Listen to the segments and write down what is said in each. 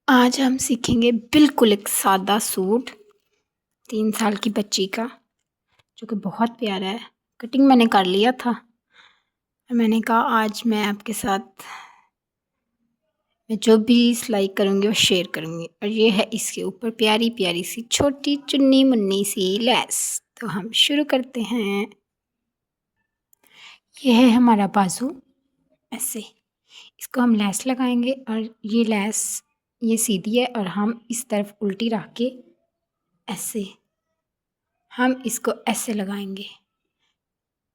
आज हम सीखेंगे बिल्कुल एक सादा सूट 3 साल की बच्ची का, जो कि बहुत प्यारा है। कटिंग मैंने कर लिया था और मैंने कहा आज मैं आपके साथ मैं जो भी सिलाई करूँगी वो शेयर करूँगी। और ये है इसके ऊपर प्यारी प्यारी सी छोटी चुन्नी मुन्नी सी लैस। तो हम शुरू करते हैं। यह है हमारा बाजू, ऐसे इसको हम लैस लगाएंगे और ये लैस ये सीधी है और हम इस तरफ उल्टी रख के ऐसे हम इसको ऐसे लगाएंगे।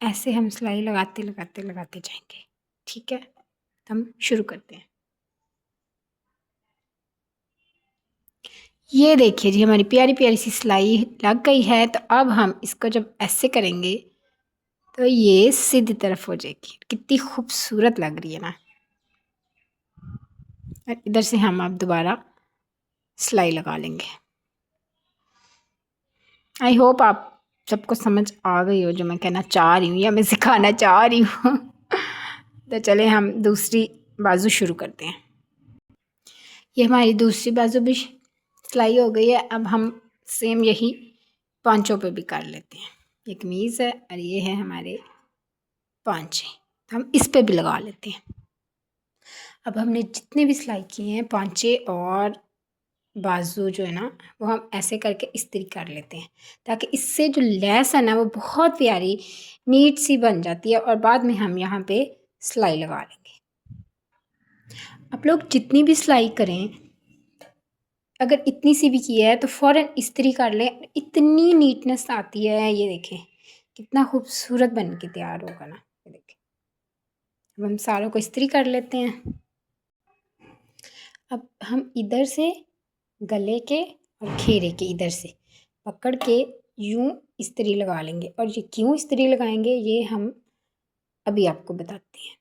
ऐसे हम सिलाई लगाते लगाते लगाते जाएंगे। ठीक है, तो हम शुरू करते हैं। ये देखिए जी, हमारी प्यारी प्यारी सी सिलाई लग गई है। तो अब हम इसको जब ऐसे करेंगे तो ये सीधी तरफ हो जाएगी। कितनी खूबसूरत लग रही है ना। और इधर से हम अब दोबारा सिलाई लगा लेंगे। आई होप आप सबको समझ आ गई हो जो मैं कहना चाह रही हूँ या मैं सिखाना चाह रही हूँ। तो चले हम दूसरी बाजू शुरू करते हैं। ये हमारी दूसरी बाजू भी सिलाई हो गई है। अब हम सेम यही पांचों पे भी कर लेते हैं। ये कमीज़ है और ये है हमारे पांचे, तो हम इस पे भी लगा लेते हैं। अब हमने जितने भी सिलाई किए हैं पांचे और बाजू जो है ना, वो हम ऐसे करके इस्त्री कर लेते हैं, ताकि इससे जो लेस है ना वो बहुत प्यारी नीट सी बन जाती है। और बाद में हम यहाँ पे सिलाई लगा लेंगे। आप लोग जितनी भी सिलाई करें, अगर इतनी सी भी की है तो फ़ौरन इस्त्री कर लें। इतनी नीटनेस आती है। ये देखें कितना खूबसूरत बन के तैयार होगा ना। ये देखें, अब हम सारों को इस्त्री कर लेते हैं। अब हम इधर से गले के और घेरे के इधर से पकड़ के यूं इस्त्री लगा लेंगे। और ये क्यों इस्त्री लगाएंगे ये हम अभी आपको बताते हैं।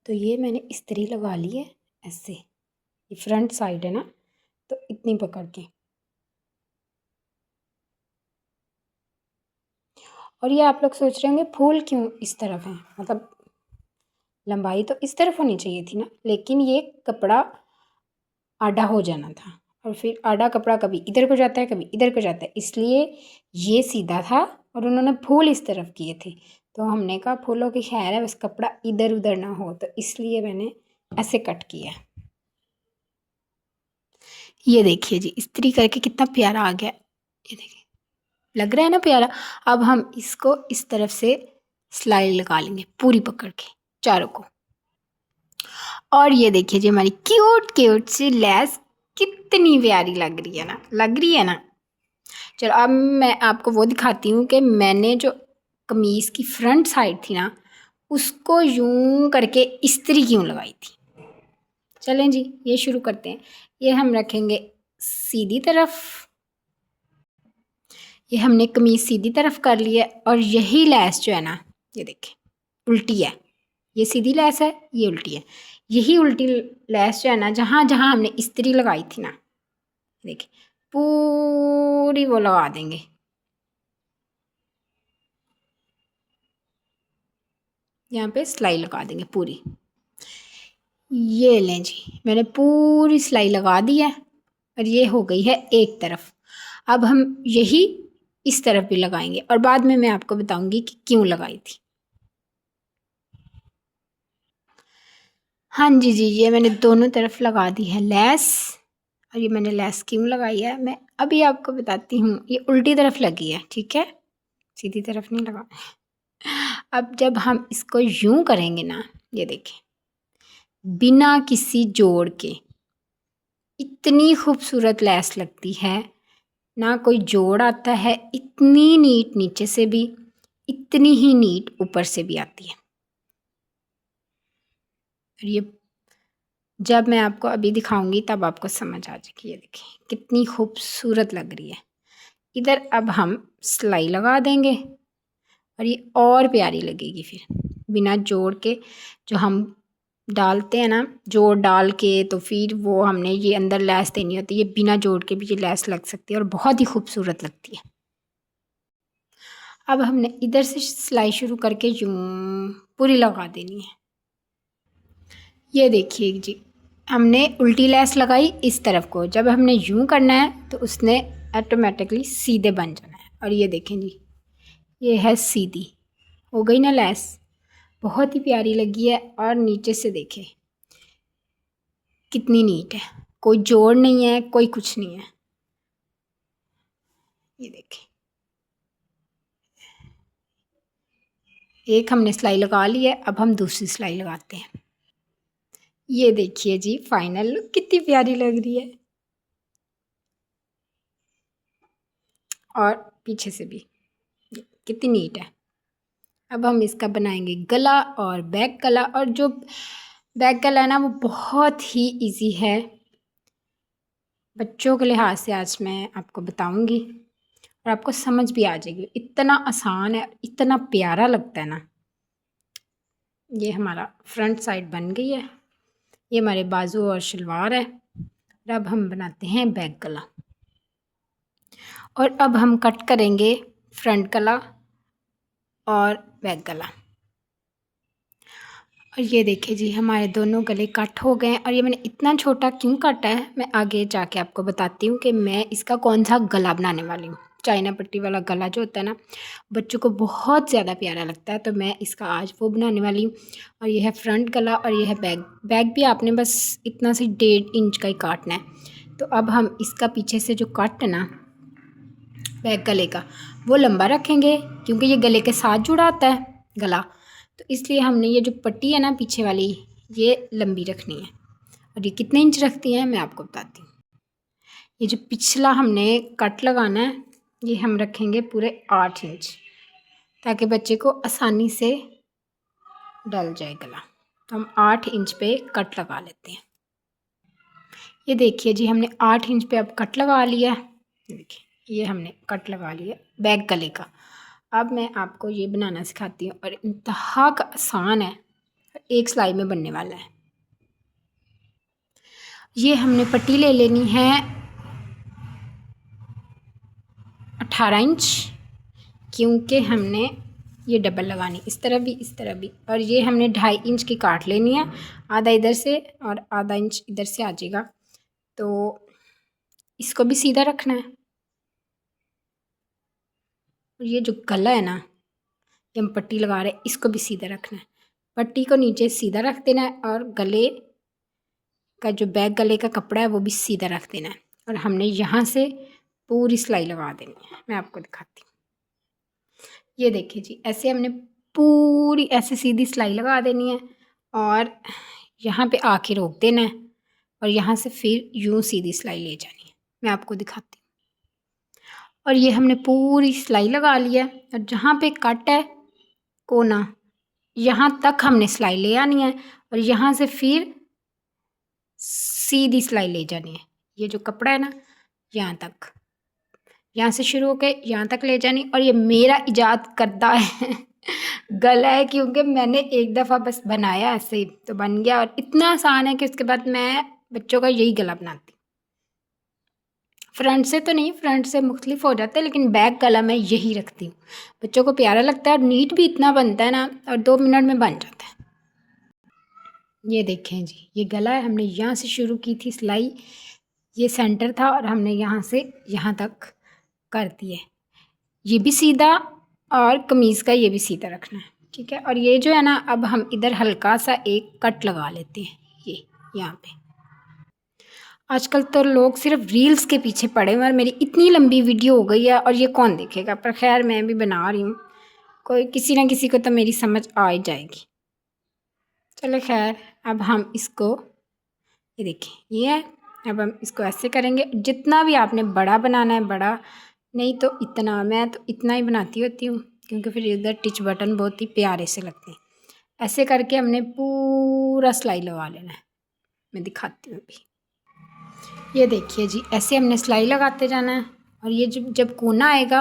तो ये मैंने इस्त्री लगा ली है ऐसे, ये फ्रंट साइड है ना, तो इतनी पकड़ के। और ये आप लोग सोच रहे होंगे फूल क्यों इस तरफ है, मतलब लंबाई तो इस तरफ होनी चाहिए थी ना, लेकिन ये कपड़ा आधा हो जाना था। और फिर आधा कपड़ा कभी इधर को जाता है कभी इधर को जाता है, इसलिए ये सीधा था और उन्होंने फूल इस तरफ किए थे। तो हमने कहा फूलों की खैर है, बस कपड़ा इधर उधर ना हो, तो इसलिए मैंने ऐसे कट किया। ये देखिए जी, इस्त्री करके कितना प्यारा आ गया। ये देखिए, लग रहा है ना प्यारा। अब हम इसको इस तरफ से सिलाई लगा लेंगे पूरी पकड़ के चारों को। और ये देखिए जी, हमारी क्यूट क्यूट सी लेस कितनी प्यारी लग रही है ना, लग रही है ना। चलो अब मैं आपको वो दिखाती हूँ कि मैंने जो कमीज़ की फ्रंट साइड थी ना, उसको यूं करके इस्त्री क्यों लगाई थी। चलें जी, ये शुरू करते हैं। ये हम रखेंगे सीधी तरफ। ये हमने कमीज़ सीधी तरफ कर ली है। और यही लैस जो है ना, ये देखें उल्टी है। ये सीधी लैस है, ये उल्टी है। यही उल्टी लैस जो है ना, जहाँ जहाँ हमने इस्त्री लगाई थी ना, देखिए पूरी वो लगा देंगे। यहाँ पे सिलाई लगा देंगे पूरी। ये लें जी, मैंने पूरी सिलाई लगा दी है और ये हो गई है एक तरफ। अब हम यही इस तरफ भी लगाएंगे और बाद में मैं आपको बताऊंगी कि क्यों लगाई थी। हाँ जी जी, ये मैंने दोनों तरफ लगा दी है लैस। और ये मैंने लैस क्यों लगाई है मैं अभी आपको बताती हूँ। ये उल्टी तरफ लगी है, ठीक है, सीधी तरफ नहीं लगा। अब जब हम इसको यूं करेंगे ना, ये देखें बिना किसी जोड़ के इतनी खूबसूरत लैस लगती है ना, कोई जोड़ आता है। इतनी नीट नीचे से भी, इतनी ही नीट ऊपर से भी आती है। और ये जब मैं आपको अभी दिखाऊंगी तब आपको समझ आ जाएगी। ये देखिए कितनी खूबसूरत लग रही है। इधर अब हम सिलाई लगा देंगे और ये और प्यारी लगेगी फिर बिना जोड़ के। जो हम डालते हैं ना जोड़ डाल के, तो फिर वो हमने ये अंदर लैस देनी होती है। ये बिना जोड़ के भी ये लैस लग सकती है और बहुत ही खूबसूरत लगती है। अब हमने इधर से सिलाई शुरू करके यूं पूरी लगा देनी है। ये देखिए जी, हमने उल्टी लैस लगाई इस तरफ को, जब हमने यूं करना है तो उसने ऑटोमेटिकली सीधे बन जाना है। और ये देखें जी, ये है सीधी, हो गई ना लैस, बहुत ही प्यारी लगी है। और नीचे से देखें कितनी नीट है, कोई जोड़ नहीं है, कोई कुछ नहीं है। ये देखें, एक हमने सिलाई लगा ली है, अब हम दूसरी सिलाई लगाते हैं। ये देखिए जी, फाइनल लुक कितनी प्यारी लग रही है। और पीछे से भी कितनी नीट है। अब हम इसका बनाएंगे गला और बैक गला। और जो बैक गला है ना, वो बहुत ही इजी है। बच्चों के लिहाज से आज मैं आपको बताऊंगी और आपको समझ भी आ जाएगी। इतना आसान है, इतना प्यारा लगता है ना। ये हमारा फ्रंट साइड बन गई है, ये हमारे बाजू और शलवार है। और अब हम बनाते हैं बैक गला। और अब हम कट करेंगे फ्रंट गला और बैक गला। और ये देखिए जी, हमारे दोनों गले कट हो गए हैं। और ये मैंने इतना छोटा क्यों काटा है, मैं आगे जाके आपको बताती हूँ कि मैं इसका कौन सा गला बनाने वाली हूँ। चाइना पट्टी वाला गला जो होता है ना, बच्चों को बहुत ज़्यादा प्यारा लगता है, तो मैं इसका आज वो बनाने वाली हूँ। और ये है फ्रंट गला और ये है बैक भी आपने बस इतना से 1.5 इंच का ही काटना है। तो अब हम इसका पीछे से जो कट है ना बैक गले का, वो लंबा रखेंगे क्योंकि ये गले के साथ जुड़ा होता है गला। तो इसलिए हमने ये जो पट्टी है ना पीछे वाली, ये लंबी रखनी है। और ये कितने इंच रखती है मैं आपको बताती हूँ। ये जो पिछला हमने कट लगाना है, ये हम रखेंगे पूरे 8 इंच, ताकि बच्चे को आसानी से डल जाए गला। तो हम 8 इंच पे कट लगा लेते हैं। ये देखिए जी, हमने 8 इंच पे अब कट लगा लिया। देखिए, ये हमने कट लगा लिया बैक गले का। अब मैं आपको ये बनाना सिखाती हूँ और इंतहा का आसान है, एक सिलाई में बनने वाला है। ये हमने पट्टी ले लेनी है 18 इंच, क्योंकि हमने ये डबल लगानी इस तरह भी इस तरह भी। और ये हमने 2.5 इंच की काट लेनी है, आधा इधर से और आधा इंच इधर से आ जाएगा। तो इसको भी सीधा रखना है। और ये जो गला है ना, ये हम पट्टी लगा रहे हैं, इसको भी सीधा रखना है। पट्टी को नीचे सीधा रख देना है और गले का जो बैक गले का कपड़ा है वो भी सीधा रख देना है। और हमने यहाँ से पूरी सिलाई लगा देनी है। मैं आपको दिखाती हूँ। ये देखिए जी, ऐसे हमने पूरी ऐसे सीधी सिलाई लगा देनी है और यहाँ पे आके रोक देना है। और यहाँ से फिर यूँ सीधी सिलाई ले जानी है। मैं आपको दिखाती हूँ। और ये हमने पूरी सिलाई लगा लिया है। और जहाँ पे कट है कोना, यहाँ तक हमने सिलाई ले आनी है और यहाँ से फिर सीधी सिलाई ले जानी है। ये जो कपड़ा है ना, यहाँ तक, यहाँ से शुरू होकर यहाँ तक ले जानी। और ये मेरा इजाद करदा है गला है, क्योंकि मैंने एक दफ़ा बस बनाया ऐसे ही तो बन गया। और इतना आसान है कि उसके बाद मैं बच्चों का यही गला बनाती हूँ। फ्रंट से तो नहीं, फ्रंट से मुख्तलिफ हो जाता है, लेकिन बैक गला मैं यही रखती हूँ। बच्चों को प्यारा लगता है और नीट भी इतना बनता है ना, और 2 मिनट में बन जाता है। ये देखें जी, ये गला है। हमने यहाँ से शुरू की थी सिलाई, ये सेंटर था और हमने यहाँ से यहाँ तक कर दिए। ये भी सीधा और कमीज़ का ये भी सीधा रखना है, ठीक है। और ये जो है ना, अब हम इधर हल्का सा एक कट लगा लेते हैं। ये यहाँ पे आजकल तो लोग सिर्फ रील्स के पीछे पड़े हुए हैं और मेरी इतनी लंबी वीडियो हो गई है और ये कौन देखेगा। पर खैर, मैं भी बना रही हूँ, कोई किसी ना किसी को तो मेरी समझ आ ही जाएगी। चलो खैर, अब हम इसको, ये देखिए ये है। अब हम इसको ऐसे करेंगे। जितना भी आपने बड़ा बनाना है बड़ा, नहीं तो इतना, मैं तो इतना ही बनाती होती हूँ क्योंकि फिर इधर टिच बटन बहुत ही प्यारे से लगते हैं। ऐसे करके हमने पूरा सिलाई लगा लेना है। मैं दिखाती हूँ अभी। ये देखिए जी, ऐसे हमने सिलाई लगाते जाना है। और ये जब कोना आएगा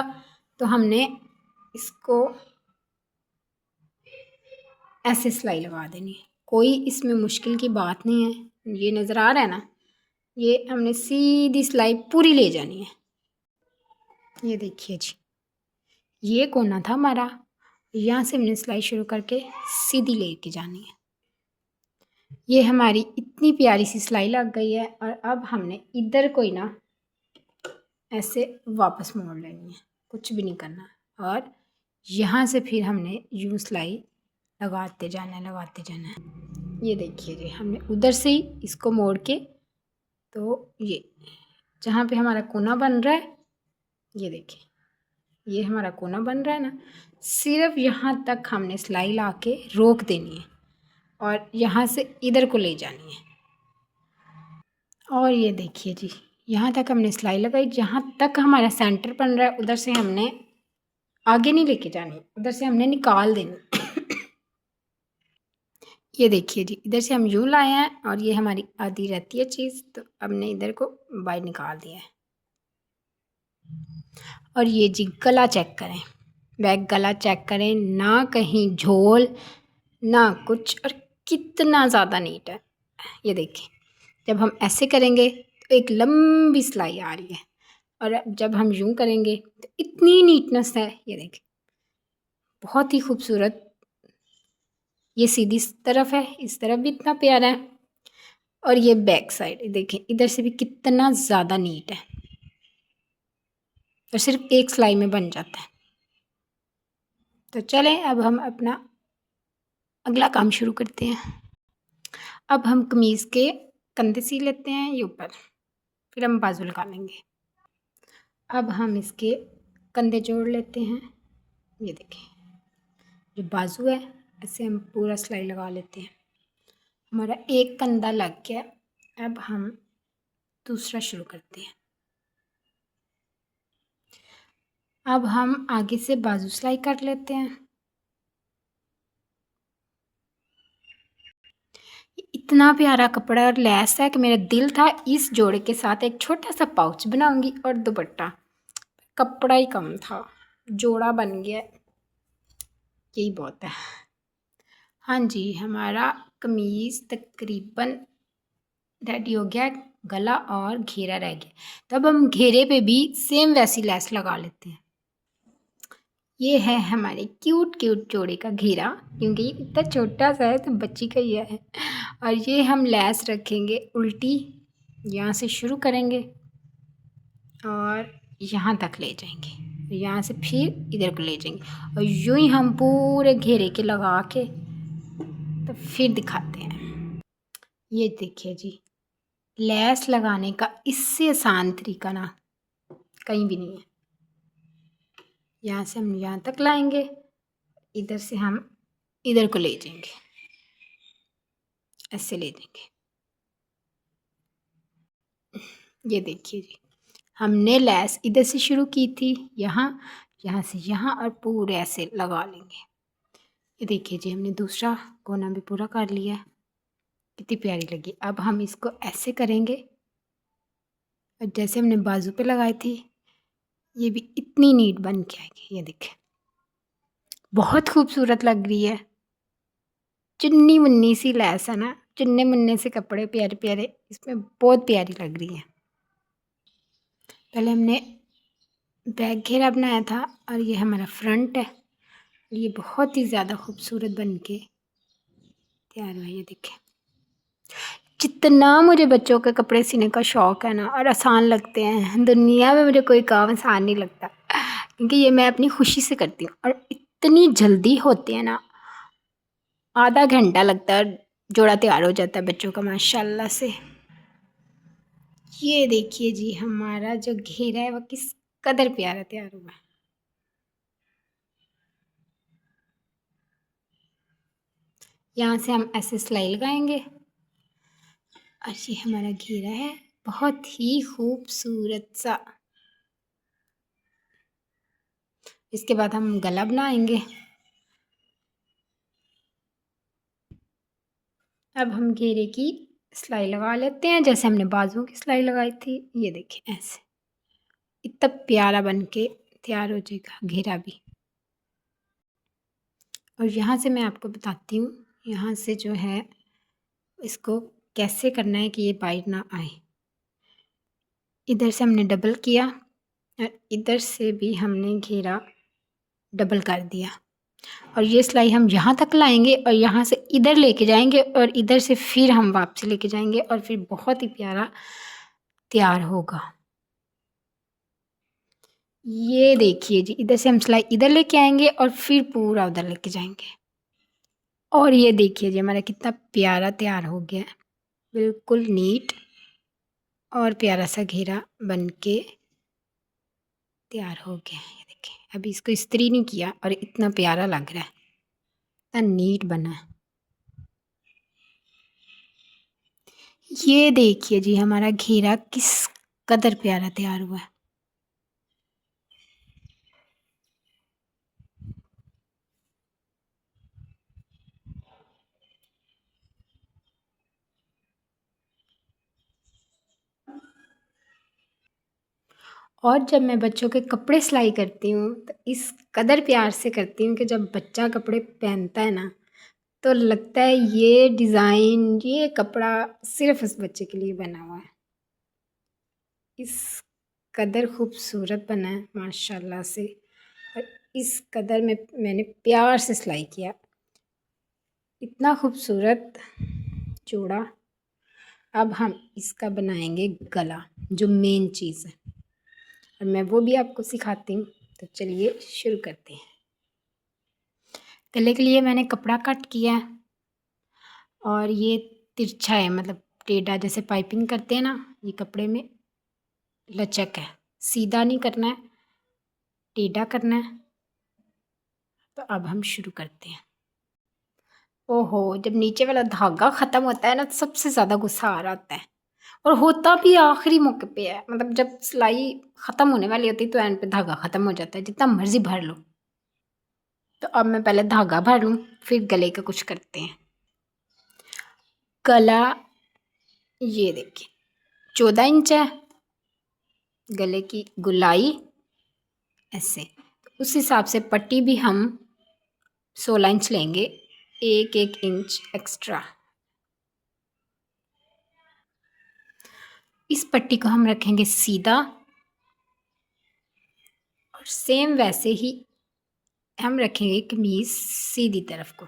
तो हमने इसको ऐसे सिलाई लगा देनी है। कोई इसमें मुश्किल की बात नहीं है। ये नज़र आ रहा है ना, ये हमने सीधी सिलाई पूरी ले जानी है। ये देखिए जी, ये कोना था हमारा, यहाँ से हमने सिलाई शुरू करके सीधी लेके जानी है। ये हमारी इतनी प्यारी सी सिलाई लग गई है। और अब हमने इधर कोई ना ऐसे वापस मोड़ लेनी है, कुछ भी नहीं करना। और यहाँ से फिर हमने यूँ सिलाई लगाते जाना है। ये देखिए जी, हमने उधर से ही इसको मोड़ के, तो ये जहाँ पे हमारा कोना बन रहा है, ये देखिए ये हमारा कोना बन रहा है ना, सिर्फ यहाँ तक हमने सिलाई ला के रोक देनी है और यहाँ से इधर को ले जानी है। और ये देखिए जी, यहाँ तक हमने सिलाई लगाई, जहाँ तक हमारा सेंटर बन रहा है उधर से हमने आगे नहीं लेके जानी, उधर से हमने निकाल देनी। ये देखिए जी, इधर से हम यूँ लाए हैं और ये हमारी आधी रहती है चीज़, तो हमने इधर को बाहर निकाल दिया है। और ये जी गला चेक करें, बैक गला चेक करें, ना कहीं झोल ना कुछ, और कितना ज़्यादा नीट है। ये देखिए, जब हम ऐसे करेंगे तो एक लंबी सिलाई आ रही है, और जब हम यूँ करेंगे तो इतनी नीटनेस है। ये देखिए बहुत ही खूबसूरत। ये सीधी तरफ है, इस तरफ भी इतना प्यारा है। और ये बैक साइड देखें, इधर से भी कितना ज़्यादा नीट है, और सिर्फ एक सिलाई में बन जाता है। तो चलें अब हम अपना अगला काम शुरू करते हैं। अब हम कमीज़ के कंधे सी लेते हैं ये ऊपर, फिर हम बाजू लगा लेंगे। अब हम इसके कंधे जोड़ लेते हैं। ये देखें, जो बाजू है ऐसे हम पूरा सिलाई लगा लेते हैं। हमारा एक कंधा लग गया, अब हम दूसरा शुरू करते हैं। अब हम आगे से बाजू सिलाई कर लेते हैं। इतना प्यारा कपड़ा और लैस है कि मेरा दिल था इस जोड़े के साथ एक छोटा सा पाउच बनाऊंगी और दुपट्टा, कपड़ा ही कम था, जोड़ा बन गया, यही बहुत है। हाँ जी, हमारा कमीज़ तकरीबन रेडी हो गया, गला और घेरा रह गया। तब हम घेरे पे भी सेम वैसी लैस लगा लेते हैं। ये है हमारे क्यूट जोड़े का घेरा, क्योंकि ये इतना छोटा सा है तो बच्ची का ही है। और ये हम लैस रखेंगे उल्टी, यहाँ से शुरू करेंगे और यहाँ तक ले जाएंगे, यहाँ से फिर इधर को ले जाएंगे, और यूँ ही हम पूरे घेरे के लगा के तो फिर दिखाते हैं। ये देखिए जी, लैस लगाने का इससे आसान तरीका ना कहीं भी नहीं है। यहाँ से हम यहाँ तक लाएंगे, इधर से हम इधर को ले जाएंगे, ऐसे ले जाएंगे। ये देखिए जी, हमने लैस इधर से शुरू की थी, यहाँ से यहाँ, और पूरे ऐसे लगा लेंगे। ये देखिए जी, हमने दूसरा कोना भी पूरा कर लिया, कितनी प्यारी लगी। अब हम इसको ऐसे करेंगे, और जैसे हमने बाजू पे लगाई थी ये भी इतनी नीट बन के आएगी। ये देखें, बहुत खूबसूरत लग रही है। चुन्नी मुन्नी सी लैस है ना, चुन्ने मुन्ने से कपड़े प्यारे प्यारे, इसमें बहुत प्यारी लग रही है। पहले हमने बैक घेरा बनाया था और ये हमारा फ्रंट है, ये बहुत ही ज़्यादा खूबसूरत बन के तैयार हुआ। ये देखें, जितना मुझे बच्चों के कपड़े सीने का शौक़ है ना, और आसान लगते हैं, दुनिया में मुझे कोई काम आसान नहीं लगता, क्योंकि ये मैं अपनी खुशी से करती हूँ। और इतनी जल्दी होते हैं ना, आधा घंटा लगता है, जोड़ा तैयार हो जाता है बच्चों का माशाल्लाह से। ये देखिए जी, हमारा जो घेरा है वो किस कदर प्यारा तैयार हुआ है। यहाँ से हम ऐसे सिलाई लगाएंगे, और ये हमारा घेरा है बहुत ही खूबसूरत सा। इसके बाद हम गला बनाएंगे। अब हम घेरे की सिलाई लगा लेते हैं, जैसे हमने बाजुओं की सिलाई लगाई थी। ये देखें, ऐसे इतना प्यारा बन के तैयार हो जाएगा घेरा भी। और यहाँ से मैं आपको बताती हूँ, यहाँ से जो है इसको कैसे करना है कि ये बाहर ना आए। इधर से हमने डबल किया और इधर से भी हमने घेरा डबल कर दिया। और ये सिलाई हम यहाँ तक लाएंगे और यहाँ से इधर लेके जाएंगे और इधर से फिर हम वापसी लेके जाएंगे और फिर बहुत ही प्यारा तैयार होगा। ये देखिए जी, इधर से हम सिलाई इधर लेके आएंगे और फिर पूरा उधर लेके जाएंगे। और ये देखिए जी, हमारा कितना प्यारा तैयार हो गया है, बिल्कुल नीट और प्यारा सा घेरा बन के तैयार हो गया है। ये देखिए, अभी इसको इस्त्री नहीं किया और इतना प्यारा लग रहा है, इतना नीट बना है। ये देखिए जी, हमारा घेरा किस कदर प्यारा तैयार हुआ है। और जब मैं बच्चों के कपड़े सिलाई करती हूँ तो इस कदर प्यार से करती हूँ कि जब बच्चा कपड़े पहनता है ना, तो लगता है ये डिज़ाइन, ये कपड़ा सिर्फ उस बच्चे के लिए बना हुआ है। इस कदर खूबसूरत बना है माशाल्लाह से, और इस कदर में मैंने प्यार से सिलाई किया, इतना खूबसूरत जोड़ा। अब हम इसका बनाएंगे गला, जो मेन चीज़ है, और मैं वो भी आपको सिखाती हूँ। तो चलिए शुरू करते हैं। गले के लिए मैंने कपड़ा कट किया है और ये तिरछा है, मतलब टेढ़ा, जैसे पाइपिंग करते हैं ना, ये कपड़े में लचक है, सीधा नहीं करना है, टेढ़ा करना है। तो अब हम शुरू करते हैं। ओहो, जब नीचे वाला धागा ख़त्म होता है ना, तो सबसे ज़्यादा गुस्सा आ रहा होता है, और होता भी आखिरी मौके पे है। मतलब जब सिलाई ख़त्म होने वाली होती है तो एंड पे धागा ख़त्म हो जाता है, जितना मर्ज़ी भर लो। तो अब मैं पहले धागा भर लूँ, फिर गले का कुछ करते हैं। गला ये देखिए 14 इंच है, गले की गुलाई ऐसे, उस हिसाब से पट्टी भी हम 16 इंच लेंगे, एक एक इंच एक्स्ट्रा। इस पट्टी को हम रखेंगे सीधा, और सेम वैसे ही हम रखेंगे कमीज़ सीधी तरफ को।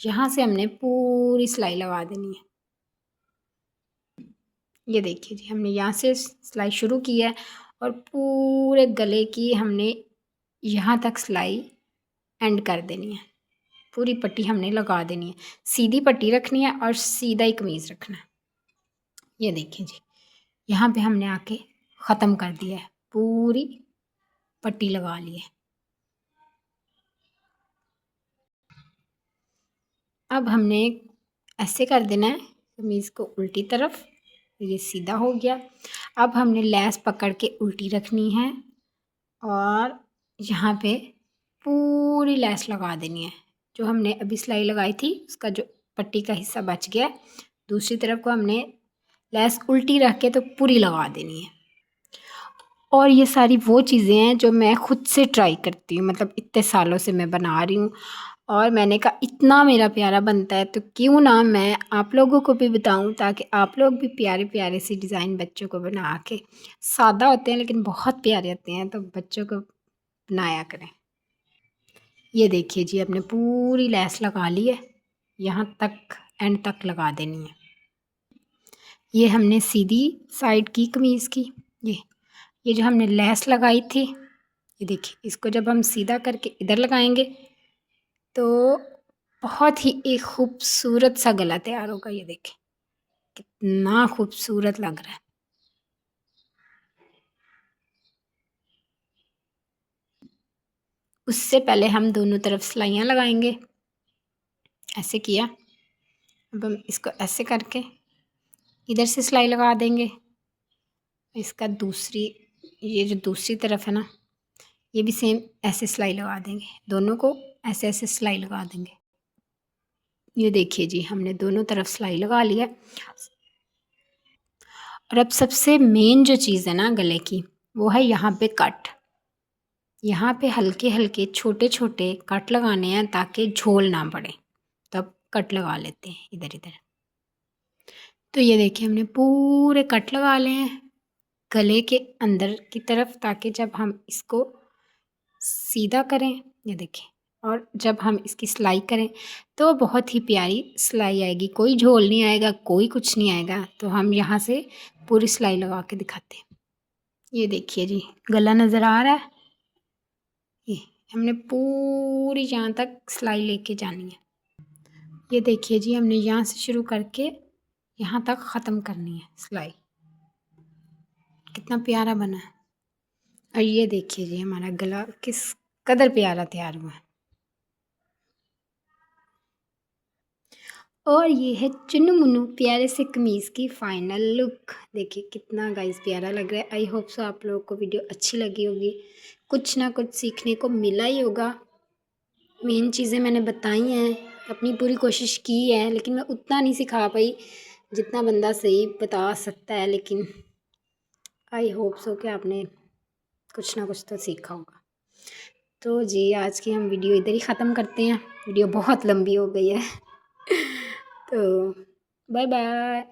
यहाँ से हमने पूरी सिलाई लगा देनी है। ये देखिए जी, हमने यहाँ से सिलाई शुरू की है और पूरे गले की हमने यहाँ तक सिलाई एंड कर देनी है। पूरी पट्टी हमने लगा देनी है, सीधी पट्टी रखनी है और सीधा ही कमीज़ रखना है। ये देखिए जी, यहाँ पे हमने आके ख़त्म कर दिया है, पूरी पट्टी लगा ली है। अब हमने ऐसे कर देना है कमीज़ को उल्टी तरफ, ये सीधा हो गया। अब हमने लेस पकड़ के उल्टी रखनी है और यहाँ पे पूरी लेस लगा देनी है। जो हमने अभी सिलाई लगाई थी उसका जो पट्टी का हिस्सा बच गया, दूसरी तरफ को हमने लेस उल्टी रख के तो पूरी लगा देनी है। और ये सारी वो चीज़ें हैं जो मैं ख़ुद से ट्राई करती हूँ, मतलब इतने सालों से मैं बना रही हूँ, और मैंने कहा इतना मेरा प्यारा बनता है तो क्यों ना मैं आप लोगों को भी बताऊँ, ताकि आप लोग भी प्यारे प्यारे सी डिज़ाइन बच्चों को बना के, सादा होते हैं लेकिन बहुत प्यारे होते हैं, तो बच्चों को बनाया करें। ये देखिए जी, अपने पूरी लेस लगा ली है, यहाँ तक एंड तक लगा देनी है। ये हमने सीधी साइड की कमीज़ की, ये जो हमने लेस लगाई थी, ये देखिए, इसको जब हम सीधा करके इधर लगाएंगे तो बहुत ही एक खूबसूरत सा गला तैयार होगा। ये देखिए कितना खूबसूरत लग रहा है। उससे पहले हम दोनों तरफ सिलाइयाँ लगाएंगे। ऐसे किया, अब हम इसको ऐसे करके इधर से सिलाई लगा देंगे। इसका दूसरी, ये जो दूसरी तरफ है ना, ये भी सेम ऐसे सिलाई लगा देंगे, दोनों को ऐसे ऐसे सिलाई लगा देंगे। ये देखिए जी, हमने दोनों तरफ सिलाई लगा लिया। और अब सबसे मेन जो चीज़ है ना गले की, वो है यहाँ पे कट। यहाँ पे हल्के हल्के छोटे छोटे कट लगाने हैं ताकि झोल ना पड़े, तब कट लगा लेते हैं इधर इधर। तो ये देखिए, हमने पूरे कट लगा लिए हैं। गले के अंदर की तरफ, ताकि जब हम इसको सीधा करें, ये देखिए, और जब हम इसकी सिलाई करें तो बहुत ही प्यारी सिलाई आएगी, कोई झोल नहीं आएगा, कोई कुछ नहीं आएगा। तो हम यहाँ से पूरी सिलाई लगा के दिखाते हैं। ये देखिए जी, गला नज़र आ रहा है, ये हमने पूरी यहाँ तक सिलाई लेके जानी है। ये देखिए जी, हमने यहाँ से शुरू करके यहाँ तक ख़त्म करनी है सिलाई। कितना प्यारा बना है। और ये देखिए जी, हमारा गला किस कदर प्यारा तैयार हुआ है। और ये है चुन्नू मुन्नू प्यारे से कमीज़ की फ़ाइनल लुक। देखिए कितना गाइस प्यारा लग रहा है। आई होप सो आप लोगों को वीडियो अच्छी लगी होगी, कुछ ना कुछ सीखने को मिला ही होगा। मेन चीज़ें मैंने बताई हैं, अपनी पूरी कोशिश की है, लेकिन मैं उतना नहीं सिखा पाई जितना बंदा सही बता सकता है। लेकिन आई होप सो कि आपने कुछ ना कुछ तो सीखा होगा। तो जी, आज की हम वीडियो इधर ही ख़त्म करते हैं, वीडियो बहुत लंबी हो गई है। तो बाय बाय।